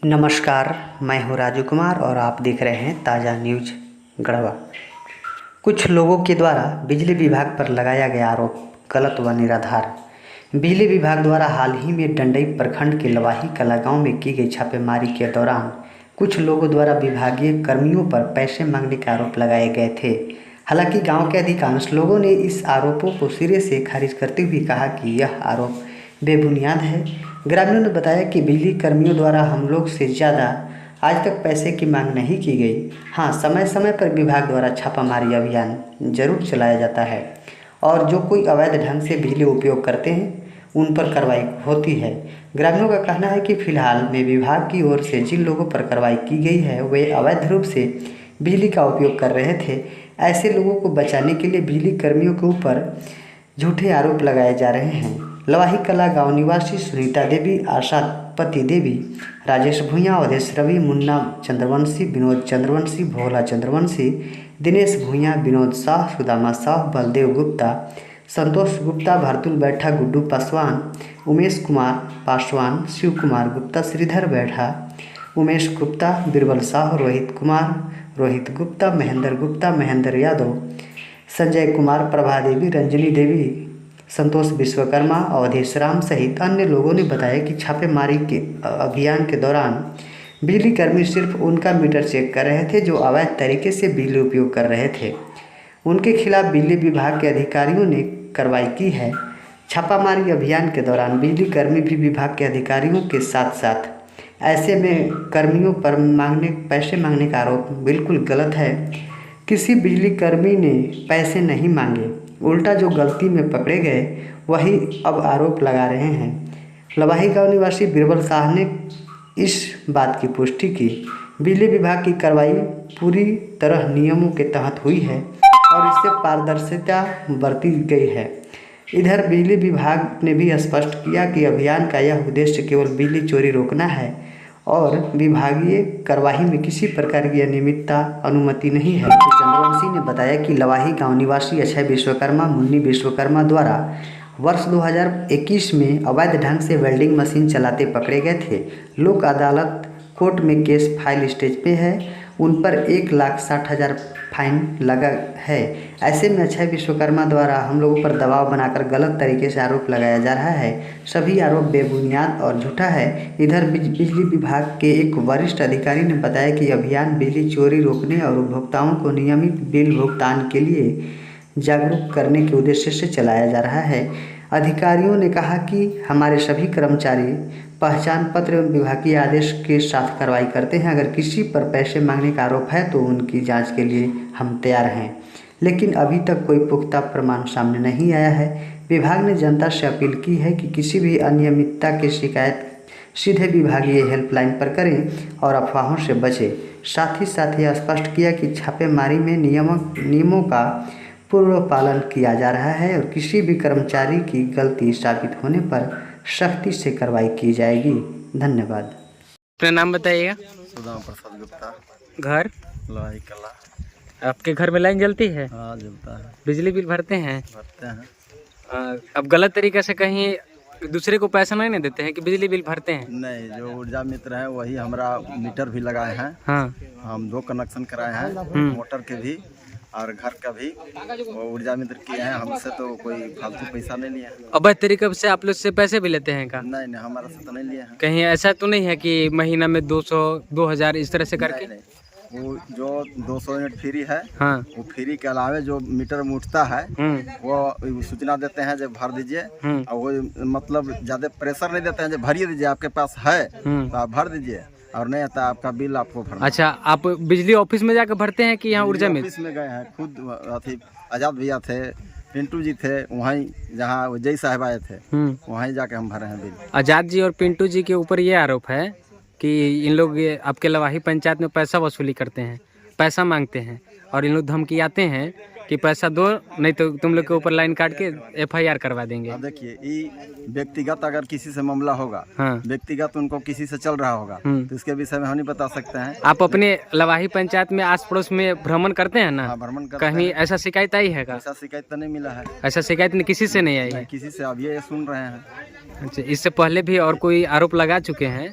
नमस्कार, मैं हूं राजू कुमार और आप देख रहे हैं ताज़ा न्यूज गढ़वा। कुछ लोगों के द्वारा बिजली विभाग पर लगाया गया आरोप गलत व निराधार। बिजली विभाग द्वारा हाल ही में डंडई प्रखंड के लवाही कला गांव में की गई छापेमारी के दौरान कुछ लोगों द्वारा विभागीय कर्मियों पर पैसे मांगने के आरोप लगाए गए थे। हालांकि गाँव के अधिकांश लोगों ने इस आरोपों को सिरे से खारिज करते हुए कहा कि यह आरोप बेबुनियाद है। ग्रामीणों ने बताया कि बिजली कर्मियों द्वारा हम लोग से ज़्यादा आज तक पैसे की मांग नहीं की गई। हाँ, समय समय पर विभाग द्वारा छापामारी अभियान जरूर चलाया जाता है और जो कोई अवैध ढंग से बिजली उपयोग करते हैं उन पर कार्रवाई होती है। ग्रामीणों का कहना है कि फिलहाल में विभाग की ओर से जिन लोगों पर कार्रवाई की गई है वे अवैध रूप से बिजली का उपयोग कर रहे थे। ऐसे लोगों को बचाने के लिए बिजली कर्मियों के ऊपर झूठे आरोप लगाए जा रहे हैं। लवाही कला गांव निवासी सुनीता देवी, आशा पति देवी, राजेश भूंया, अवधेश रवि, मुन्ना चंद्रवंशी, विनोद चंद्रवंशी, भोला चंद्रवंशी, दिनेश भूंया, विनोद शाह, सुदामा शाह, बलदेव गुप्ता, संतोष गुप्ता, भारतुल बैठा, गुड्डू पासवान, उमेश कुमार पासवान, शिव कुमार गुप्ता, श्रीधर बैठा, उमेश गुप्ता, बीरबल शाह, रोहित कुमार, रोहित गुप्ता, महेंद्र यादव, संजय कुमार, प्रभा देवी, रंजनी देवी, संतोष विश्वकर्मा, अवधेश राम सहित अन्य लोगों ने बताया कि छापेमारी के अभियान के दौरान बिजली कर्मी सिर्फ उनका मीटर चेक कर रहे थे जो अवैध तरीके से बिजली उपयोग कर रहे थे। उनके खिलाफ बिजली विभाग के अधिकारियों ने कार्रवाई की है। छापामारी अभियान के दौरान बिजली कर्मी भी विभाग के अधिकारियों के साथ साथ ऐसे में कर्मियों पर पैसे मांगने का आरोप बिल्कुल गलत है। किसी बिजली कर्मी ने पैसे नहीं मांगे, उल्टा जो गलती में पकड़े गए वही अब आरोप लगा रहे हैं। लवाही गांव निवासी बीरबल शाह ने इस बात की पुष्टि की। बिजली विभाग की कार्रवाई पूरी तरह नियमों के तहत हुई है और इससे पारदर्शिता बरती गई है। इधर बिजली विभाग ने भी स्पष्ट किया कि अभियान का यह उद्देश्य केवल बिजली चोरी रोकना है और विभागीय कार्रवाई में किसी प्रकार की अनियमितता अनुमति नहीं है। चंद्रवंशी ने बताया कि लवाही गांव निवासी अक्षय विश्वकर्मा, मुन्नी विश्वकर्मा द्वारा वर्ष 2021 में अवैध ढंग से वेल्डिंग मशीन चलाते पकड़े गए थे। लोक अदालत कोर्ट में केस फाइल स्टेज पे है। उन पर 1,60,000 फाइन लगा है। ऐसे में अक्षय विश्वकर्मा द्वारा हम लोगों पर दबाव बनाकर गलत तरीके से आरोप लगाया जा रहा है। सभी आरोप बेबुनियाद और झूठा है। इधर बिजली विभाग के एक वरिष्ठ अधिकारी ने बताया कि अभियान बिजली चोरी रोकने और उपभोक्ताओं को नियमित बिल भुगतान के लिए जागरूक करने के उद्देश्य से चलाया जा रहा है। अधिकारियों ने कहा कि हमारे सभी कर्मचारी पहचान पत्र एवं विभागीय आदेश के साथ कार्रवाई करते हैं। अगर किसी पर पैसे मांगने का आरोप है तो उनकी जांच के लिए हम तैयार हैं, लेकिन अभी तक कोई पुख्ता प्रमाण सामने नहीं आया है। विभाग ने जनता से अपील की है कि किसी भी अनियमितता की शिकायत सीधे विभागीय हेल्पलाइन पर करें और अफवाहों से बचें। साथ ही यह स्पष्ट किया कि छापेमारी में नियमों का पूर्व पालन किया जा रहा है और किसी भी कर्मचारी की गलती साबित होने पर सख्ती से कार्रवाई की जाएगी। धन्यवाद। अपना नाम बताइएगा। सुदामा प्रसाद गुप्ता, घर लवाही कला। आपके घर में लाइन जलती है? हाँ, जलता है। बिजली बिल भरते हैं? भरते हैं। अब गलत तरीके से कहीं दूसरे को पैसा नहीं देते हैं कि बिजली बिल भरते हैं? नहीं, जो ऊर्जा मित्र है वही हमारा मीटर भी लगाए हैं। हाँ, हम 2 कनेक्शन कराए हैं, मोटर के भी और घर का भी। वो ऊर्जा मित्र किए हैं, हमसे तो कोई फालतू पैसा नहीं लिया। अवैध तरीके से आप लोग से पैसे भी लेते हैं का? नहीं, हमारा से तो नहीं लिया है। कहीं ऐसा तो नहीं है कि महीना में 200 2000 इस तरह से करके? नहीं, वो जो 200 यूनिट फ्री है, हाँ, वो फ्री के अलावे जो मीटर में उठता है वो सूचना देते हैं जब भर दीजिए। और वो मतलब ज्यादा प्रेशर नहीं देते हैं, जब भरिए दीजिए, आपके पास है तो आप भर दीजिए और नहीं आता आपका बिल आपको भरना। अच्छा, आप बिजली ऑफिस में जाकर भरते हैं कि यहाँ ऊर्जा में? ऑफिस में गए हैं खुद। अथी आजाद भैया थे, पिंटू जी थे, वहीं जहाँ जय साहब आए थे वहीं जाके हम भरे हैं बिल। आजाद जी और पिंटू जी के ऊपर ये आरोप है कि इन लोग आपके लवाही पंचायत में पैसा वसूली करते हैं, पैसा मांगते हैं और इन लोग धमकी आते हैं कि पैसा दो नहीं तो तुम लोग के ऊपर लाइन काट के FIR करवा देंगे। देखिए, ये व्यक्तिगत अगर किसी से मामला होगा, हाँ, व्यक्तिगत उनको किसी से चल रहा होगा तो इसके विषय में हम नहीं बता सकते हैं। आप अपने लवाही पंचायत में आस पड़ोस में भ्रमण करते हैं ना? हाँ, भ्रमण करते कहीं हैं। ऐसा शिकायत आई है? ऐसा शिकायत तो नहीं मिला है। ऐसा शिकायत नहीं किसी से नहीं आई है? किसी से अब ये सुन रहे हैं। अच्छा, इससे पहले भी और कोई आरोप लगा चुके हैं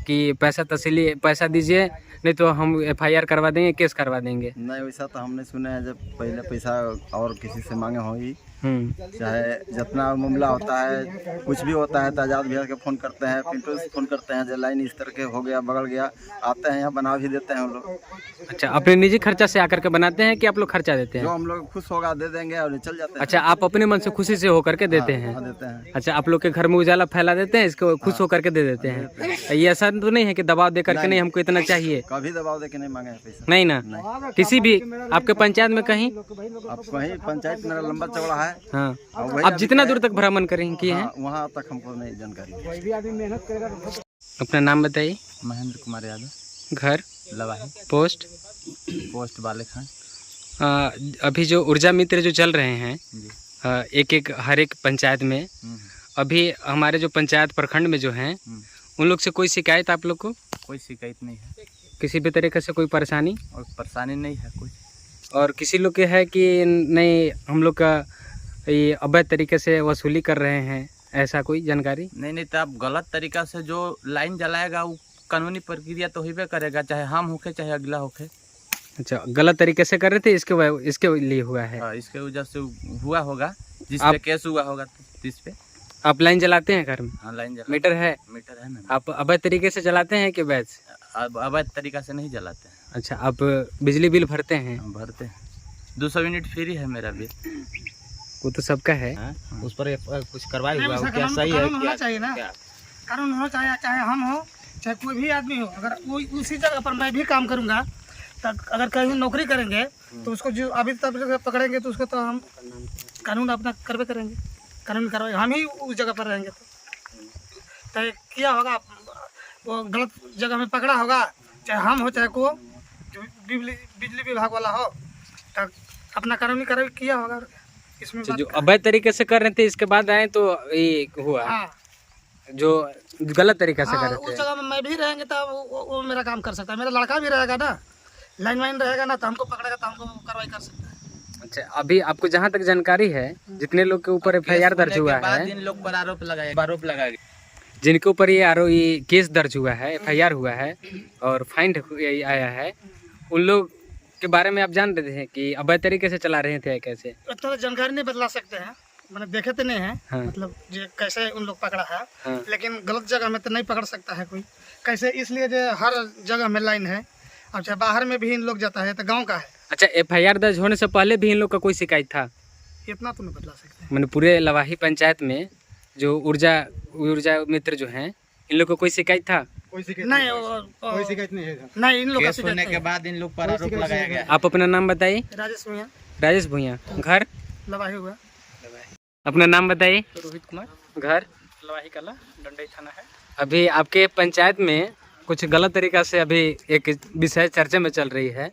कि पैसा दीजिए, नहीं तो हम FIR करवा देंगे, केस करवा देंगे? नहीं, वैसा तो हमने सुना है। जब पहले पैसा और किसी से मांगे हो ही, चाहे जितना मामला होता है, कुछ भी होता है तो आज़ाद भैया के फ़ोन करते हैं, पिंटू से फ़ोन करते हैं, जो लाइन इस तरह के हो गया, बगल गया, आते हैं यहाँ बना भी देते हैं हम लोग। अच्छा, अपने निजी खर्चा से आकर के बनाते हैं कि आप लोग खर्चा देते हैं? जो हम लोग खुश होगा दे देंगे और चल जाते हैं। अच्छा, आप अपने मन से खुशी से होकर के देते हैं? हाँ, देते हैं। अच्छा, आप लोग के घर में उजाला फैला देते हैं, इसको खुश होकर के दे देते हैं? ये ऐसा तो नहीं है कि दबाव दे करके नहीं हमको इतना चाहिए? कभी दबाव दे के नहीं मांगे पैसा। नहीं ना? किसी भी आपके पंचायत में कहीं? अब कहीं पंचायत मेरा लंबा चौड़ा है। हाँ, आप जितना दूर तक भ्रमण करें किए हैं? वहाँ तक हमको नहीं जानकारी। अपना नाम बताइए। महेंद्र कुमार यादव, घर? लवाही, पोस्ट बालेखान। अभी जो ऊर्जा मित्र जो चल रहे हैं एक हर एक पंचायत में, अभी हमारे जो पंचायत प्रखंड में जो हैं उन लोग से कोई शिकायत आप लोग को? कोई शिकायत नहीं है, किसी भी तरीके से कोई परेशानी? और परेशानी नहीं है कुछ। और किसी लोग के है कि नहीं हम लोग का ये अवैध तरीके से वसूली कर रहे हैं, ऐसा कोई जानकारी? नहीं, तो आप गलत तरीका से जो लाइन जलाएगा वो कानूनी प्रक्रिया तो होबे करेगा, चाहे हम होके चाहे अगला होके। अच्छा, गलत तरीके से कर रहे थे, इसके लिए हुआ है? हाँ, इसके वजह से हुआ होगा, जिस पे केस हुआ होगा तो इस पे। आप लाइन जलाते हैं घर में? हाँ, लाइन जला, मीटर है ना। आप अवैध तरीके से जलाते हैं कि वैध? अब अवैध तरीका से नहीं जलाते हैं। अच्छा, आप बिजली बिल भरते हैं? हम भरते हैं, 200 यूनिट फ्री है मेरा बिल। वो तो सबका है। उस पर कुछ कार्रवाई हुआ क्या? सही है होना चाहिए ना, कानून होना चाहिए, चाहे हम हो चाहे कोई भी आदमी हो। अगर वो उसी जगह पर मैं भी काम करूंगा तो अगर कहीं नौकरी करेंगे तो उसको जो अभी तक पकड़ेंगे तो उसको तो हम कानून अपना करवे करेंगे, कानून कार्रवाई हम ही उस जगह पर रहेंगे। तो किया होगा, वो गलत जगह में पकड़ा होगा, चाहे हम हो चाहे को जो बिजली विभाग वाला हो, तो अपना कानूनी कार्रवाई किया होगा। इसमें जो अवैध तरीके से कर रहे थे इसके बाद आए तो ये हुआ। हाँ, जो गलत तरीका से कर रहे उस थे। जगह में मैं भी रहेंगे तो वो मेरा काम कर सकता है, मेरा लड़का भी रहेगा ना, लाइन वाइन रहेगा ना, तो हमको पकड़ेगा तो हमको कार्रवाई कर सकता है। अच्छा, अभी आपको जहाँ तक जानकारी है जितने लोग के ऊपर FIR दर्ज हुआ है, जिन लोग पर आरोप लगाए, जिनके ऊपर ये केस दर्ज हुआ है, FIR हुआ है और फाइन आया है, उन लोग के बारे में आप जान रहे थे कि अवैध तरीके से चला रहे थे? कैसे? इतना जानकारी नहीं बदला सकते हैं, मैंने देखे तो नहीं है। हाँ। मतलब जो कैसे उन लोग पकड़ा है। हाँ। लेकिन गलत जगह में तो नहीं पकड़ सकता है कोई कैसे, इसलिए जो हर जगह में लाइन है। अब चाहे बाहर में भी इन लोग जाता है तो गांव का है। अच्छा, FIR दर्ज होने से पहले भी इन लोग का कोई शिकायत था? इतना तो नहीं बदला सकते। मैंने पूरे लवाही पंचायत में जो ऊर्जा मित्र जो हैं इन लोग को कोई शिकायत था? नहीं, कोई शिकायत नहीं है। नहीं, इन लोग का शिकायत होने के बाद इन लोग पर आरोप लगाया गया। आप अपना नाम बताइए। राजेश भूया। घर? लवाही हुआ। अपना नाम बताइए। रोहित कुमार। घर? लवाही कला, डंडई थाना है। अभी आपके पंचायत में कुछ गलत तरीका से अभी एक विषय चर्चा में चल रही है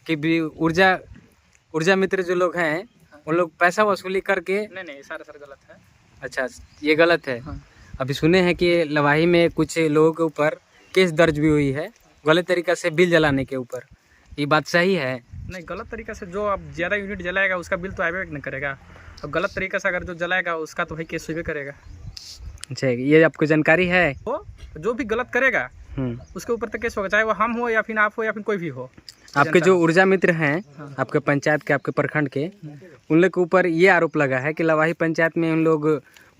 कि ऊर्जा मित्र जो लोग हैं उन लोग पैसा वसूली करके। नहीं, सारा सर गलत है। अच्छा, ये गलत है। हाँ। अभी सुने हैं कि लवाही में कुछ लोगों के ऊपर केस दर्ज भी हुई है गलत तरीका से बिल जलाने के ऊपर, ये बात सही है? नहीं, गलत तरीका से जो अब ज़्यादा यूनिट जलाएगा उसका बिल तो आएगा नहीं करेगा। अब गलत तरीका से अगर जो जलाएगा उसका तो भाई केस हुई करेगा। अच्छा, ये आपको जानकारी है? वो जो भी गलत करेगा उसके ऊपर तो केस होगा, चाहे वो हम हो या फिर आप हो या फिर कोई भी हो। आपके जो ऊर्जा मित्र हैं आपके पंचायत के, आपके प्रखंड के, उन लोग के ऊपर ये आरोप लगा है कि लवाही पंचायत में उन लोग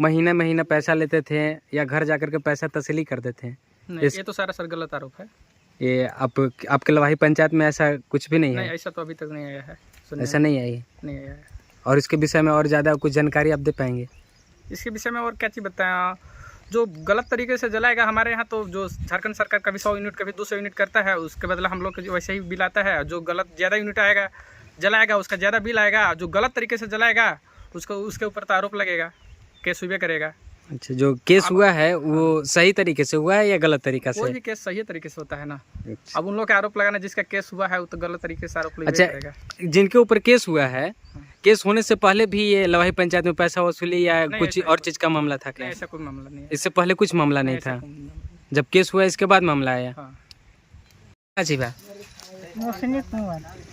महीना पैसा लेते थे या घर जाकर के पैसा तस्ली करते थे। नहीं, ये तो सारा सर गलत आरोप है। ये आपके लवाही पंचायत में ऐसा कुछ भी नहीं है? नहीं, ऐसा तो अभी तक नहीं आया है। ऐसा नहीं आया है। और इसके विषय में और ज़्यादा कुछ जानकारी आप दे पाएंगे? इसके विषय में और क्या चीज़ बताएं? जो गलत तरीके से जलाएगा, हमारे यहाँ तो जो झारखंड सरकार कभी 100 यूनिट कभी 200 यूनिट करता है, उसके बदला हम लोग को वैसे ही बिल आता है। जो गलत ज़्यादा यूनिट आएगा जलाएगा उसका ज़्यादा बिल आएगा, जो गलत तरीके से जलाएगा उसके ऊपर तो आरोप लगेगा, केस हुए करेगा। अच्छा, जो केस हुआ है वो सही तरीके से हुआ है या गलत तरीका से? कोई भी केस सही तरीके से होता है ना। अब उन लोग के आरोप लगाना, जिसका केस हुआ है वो तो गलत तरीके से आरोप अच्छा, करेगा। जिनके ऊपर केस हुआ है, केस होने से पहले भी ये लवाही पंचायत में पैसा वसूली या कुछ और चीज का मामला था क्या? ऐसा कोई मामला नहीं है। इससे पहले कुछ मामला नहीं था, जब केस हुआ इसके बाद मामला आया। हाँ। जी बा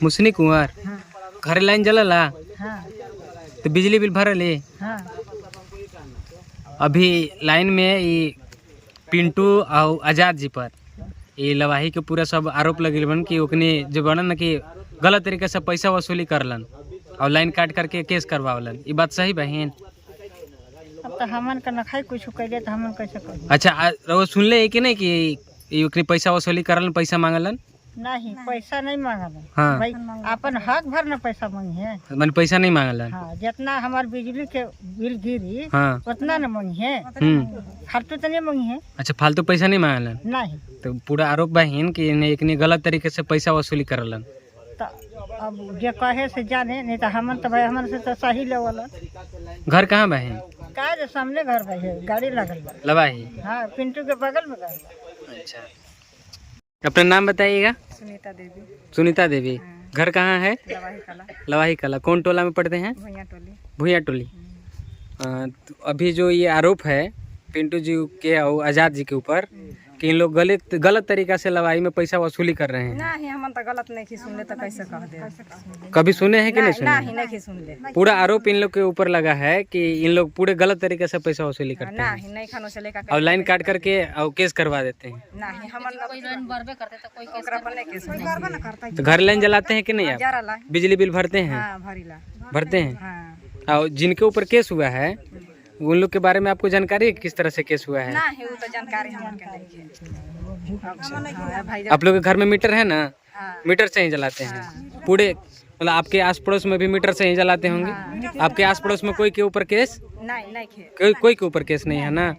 मुसनी कुंवर घर लाइन जलला तो बिजली बिल भरल? अभी लाइन में ये पिंटू और आजाद जी पर ये लवाही के पूरा सब आरोप लगे बन कि ओकने जो बनन ना कि गलत तरीके से पैसा वसूली करलन और लाइन काट करके केस करवावलन। ये बात सही बहन? अब तो हमन का नखाई कुछ कैले तो हमन कैसे कर? अच्छा वो सुनले है कि नहीं कि ये ओकने पैसा वसूली करलन, पैसा मांगलन? नहीं, पैसा नहीं मांगल। हाँ। भाई अपन हक भर न पैसा मांगी है। मैंने पैसा नहीं मांगलन। हाँ, जितना हमार बिजली के बिल गिरी हाँ। उतना न मांगी है। फालतू तो नहीं मांगी है। अच्छा, फालतू पैसा नहीं मांगलन? नहीं। तो पूरा आरोप बहन कि इन्हें गलत तरीके से पैसा वसूली करलन। तो अब जे कहे से जाने, नहीं तो हमन तो भाई हमन से तो सही लेवल। घर कहाँ बहन? का जो सामने घर भाई है, गाड़ी लगल बा। लवाही? हाँ, पिंटू के बगल में घर बा। अच्छा, अपना नाम बताइएगा। सुनीता देवी। सुनीता देवी। घर कहाँ है? लवाही कला। लवाही कला। कौन टोला में पढ़ते हैं? भुइया टोली। भुइया टोली। तो अभी जो ये आरोप है पिंटू जी के और आजाद जी के ऊपर कि इन लोग गलत तरीका से लवाही में पैसा वसूली कर रहे हैं। नहीं, हमन तो गलत नहीं सुनले तो कैसे कह दे? कभी सुने हैं कि नहीं सुने? नहीं सुनले। पूरा आरोप इन लोग के ऊपर लगा है कि इन लोग पूरे गलत तरीके से पैसा वसूली करते हैं नहीं खानो से लेकर और लाइन काट करके और केस करवा देते हैं। नहीं, हमन कोई लाइन भरबे करते तो कोई केस पर नहीं केस भरबे ना करता। तो घर लाइन जलाते हैं कि नहीं आप? जराला। बिजली बिल भरते हैं? हां, भरीला। भरते हैं। हां। और जिनके ऊपर केस हुआ है उन लोग के बारे में आपको जानकारी है किस तरह से केस हुआ है? नहीं, वो तो जानकारी हमन के नहीं है। आप लोग के घर में मीटर है ना? मीटर से ही जलाते हैं पूरे? मतलब आपके आस पड़ोस में भी मीटर से ही जलाते होंगे? आपके आस पड़ोस में कोई के ऊपर केस? नहीं, कोई के ऊपर केस नहीं है ना?